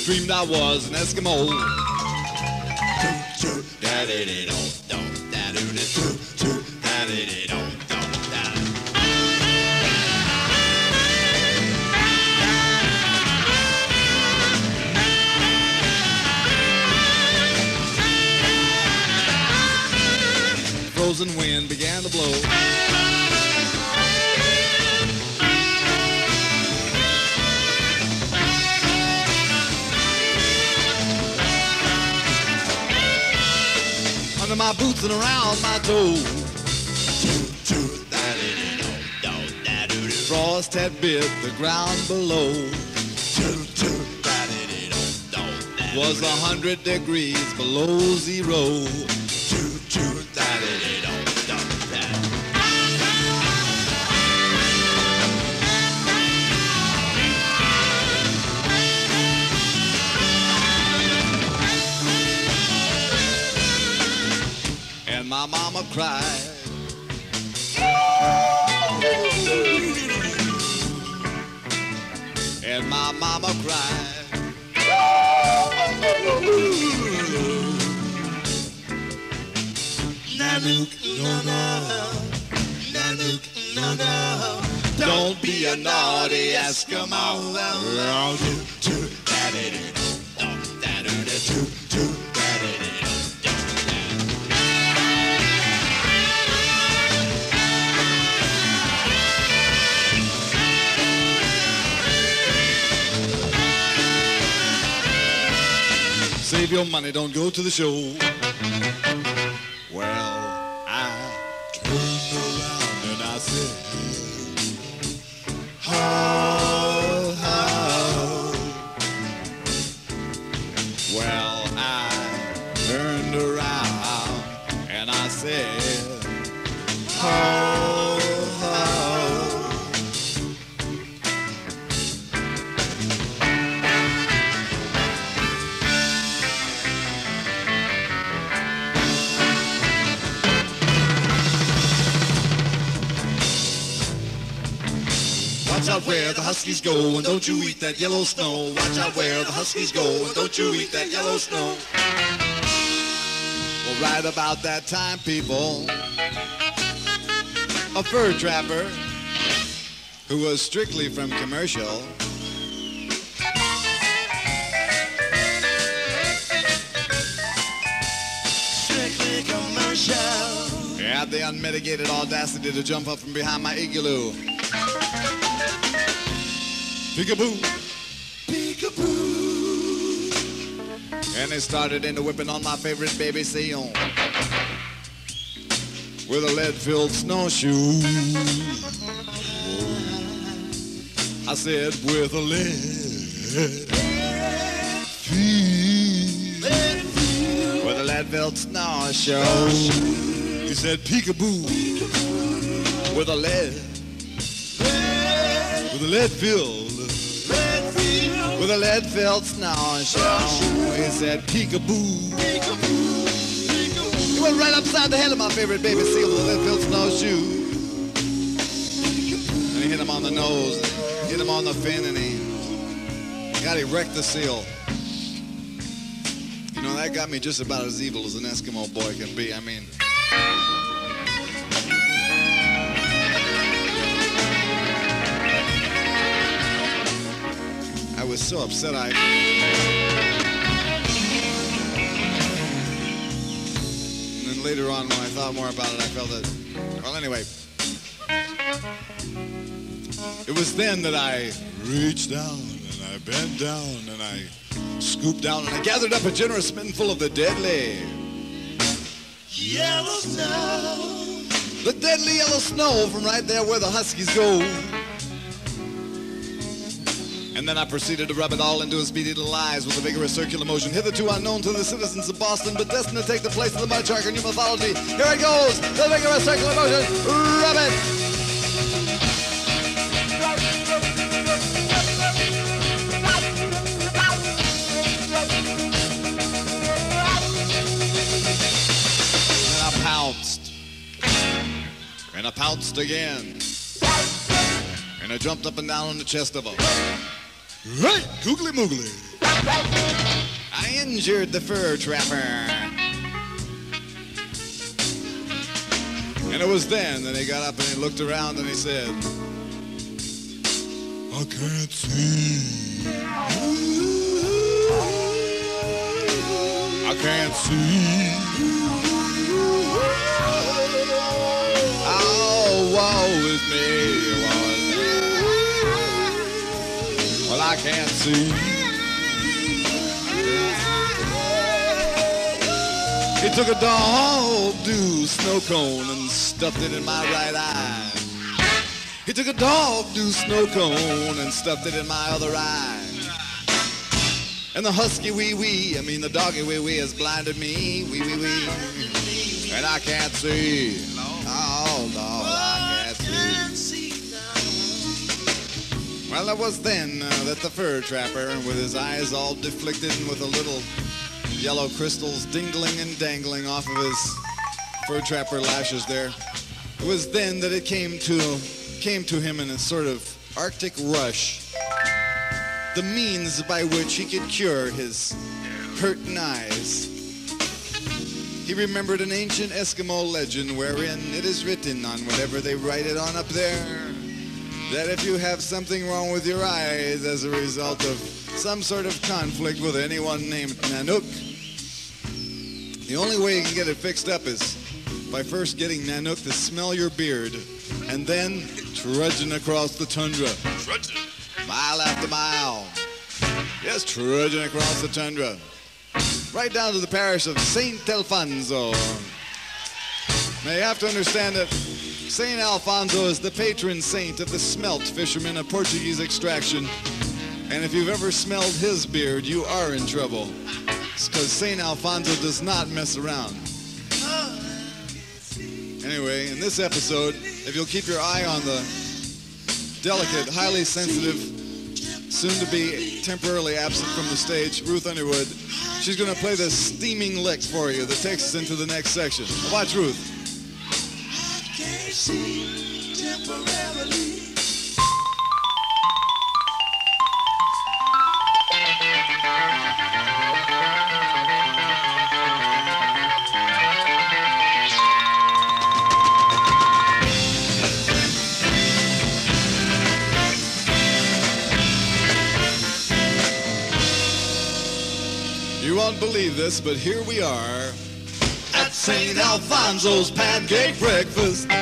dreamed I was an Eskimo. Frozen wind began to blow. Under my boots and around my toes. Frost had bit the ground below. It was 100 degrees below zero. And my mama cried. And my mama cried. Nanook, no, no. Nanook, no, no. Don't be a naughty Eskimo. Save your money, don't go to the show. Well, I turned around and I said, ho, ho. Well, I turned around and I said, ho, ho. Watch out where the huskies go, and don't you eat that yellow snow. Watch out where the huskies go, and don't you eat that yellow snow. Well, right about that time, people, a fur trapper who was strictly from commercial had the unmitigated audacity to jump up from behind my igloo. Peekaboo, peekaboo. And they started into whipping on my favorite baby seal with a lead-filled snowshoe. I said, with a with a lead-filled snowshoe. He said, peekaboo, with a lead-filled with a lead-filled snowshoe. He said, peekaboo. He went right upside the head of my favorite baby seal with a lead-filled snowshoe. And he hit him on the nose, and hit him on the fin, and he wrecked the seal. You know, that got me just about as evil as an Eskimo boy can be. I mean, I was so upset and then later on when I thought more about it, I felt that, well, anyway, it was then that I reached down and I bent down and I scooped down and I gathered up a generous spoonful of the deadly yellow snow. The deadly yellow snow from right there where the huskies go. And then I proceeded to rub it all into his beady little eyes with a vigorous circular motion, hitherto unknown to the citizens of Boston, but destined to take the place of the mud shark in new mythology. Here it goes, the vigorous circular motion, rub it! And I pounced. And I pounced again. And I jumped up and down on the chest of him. Right, googly moogly. I injured the fur trapper. And it was then that he got up and he looked around and he said, I can't see. I can't see. Oh, woe is me. Well, I can't see. He took a dog-do snow cone and stuffed it in my right eye. He took a dog-do snow cone and stuffed it in my other eye. And the husky wee-wee, I mean the doggy wee-wee has blinded me, wee-wee-wee. And I can't see. Oh, no, I can't see. Well, it was then that the fur trapper, with his eyes all deflected and with a little yellow crystals dingling and dangling off of his fur trapper lashes there, it was then that it came to him in a sort of Arctic rush, the means by which he could cure his hurting eyes. He remembered an ancient Eskimo legend wherein it is written on whatever they write it on up there, that if you have something wrong with your eyes as a result of some sort of conflict with anyone named Nanook, the only way you can get it fixed up is by first getting Nanook to smell your beard and then trudging across the tundra. Trudging? Mile after mile. Yes, trudging across the tundra. Right down to the parish of St. Alfonso. Now you have to understand that St. Alfonso is the patron saint of the smelt fishermen of Portuguese extraction. And if you've ever smelled his beard, you are in trouble. Because St. Alfonso does not mess around. Anyway, in this episode, if you'll keep your eye on the delicate, highly sensitive, soon-to-be temporarily absent from the stage, Ruth Underwood, she's going to play this steaming lick for you that takes us into the next section. Watch Ruth. I can't see temporarily. You won't believe this, but here we are at St. Alfonso's pancake breakfast, where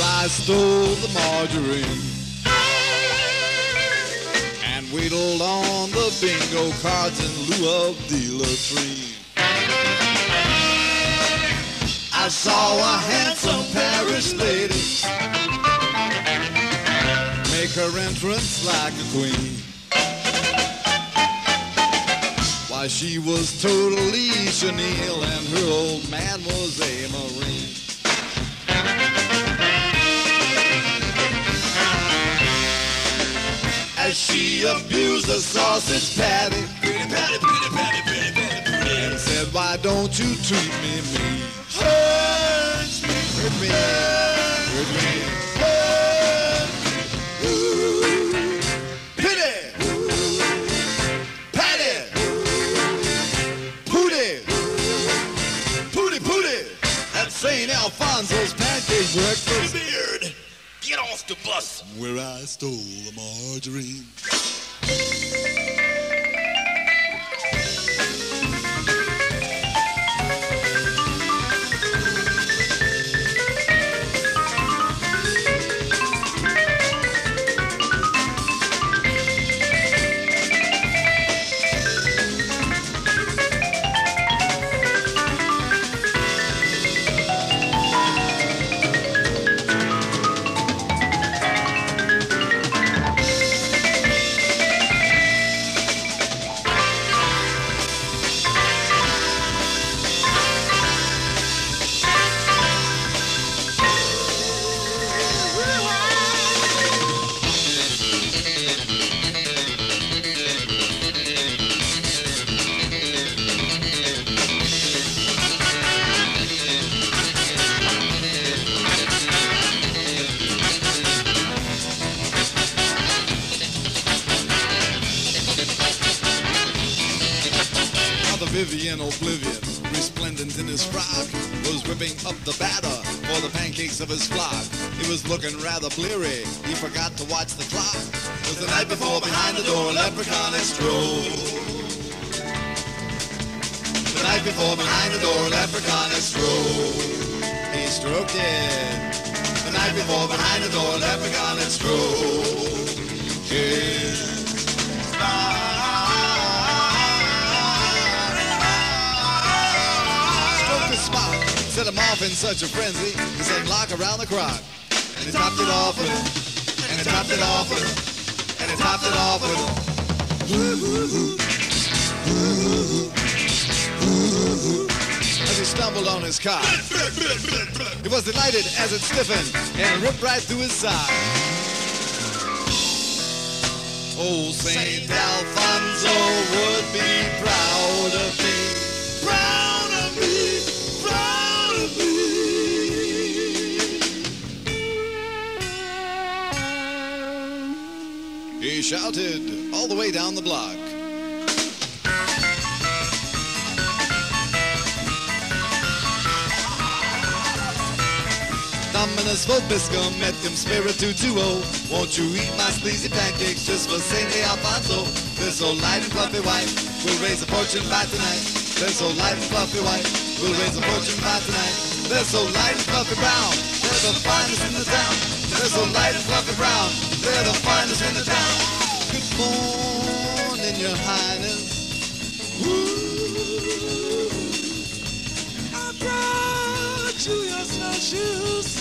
I stole the margarine and wheedled on the bingo cards in lieu of the latrine. I saw a handsome Paris lady make her entrance like a queen. Why, she was totally chenille and her old man was a Marine. As she abused the sausage patty, and said, why don't you treat me mean? Hurt me, hurt me, hurt me. St. Alfonso's pancake breakfast. Beard, get off the bus. Where I stole the margarine. Vivian Oblivion, resplendent in his frock, was whipping up the batter for the pancakes of his flock. He was looking rather bleary, he forgot to watch the clock. It was the night before, behind the door, a leprechaun had strode. The night before, behind the door, a leprechaun had strode. He stroked it. The night before, behind the door, a leprechaun had strode. Stroked his spot, set him off in such a frenzy. He sang "Lock around the crock," and he topped it off with him, and he topped it off with him, and he topped it off with him. As he stumbled on his cock, he was delighted as it stiffened and ripped right through his side. Old Saint Alfonso would be proud of me, proud of me, proud of me. He shouted all the way down the block. Dominus vobiscum et cum spiritu tuo. Won't you eat my sleazy pancakes just for Saint Alfonso? They're so light and fluffy white, we'll raise a fortune by tonight. They're so light and fluffy white, we'll raise a fortune by tonight. They're so light and fluffy brown, they're the finest in the town. They're so light and fluffy brown, they're the finest in the town. Good morning, your highness. Ooh. I brought you your snowshoes.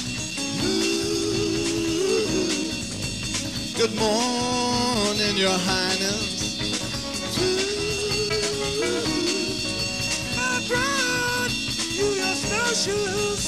Good morning, your highness. I brought you your snowshoes.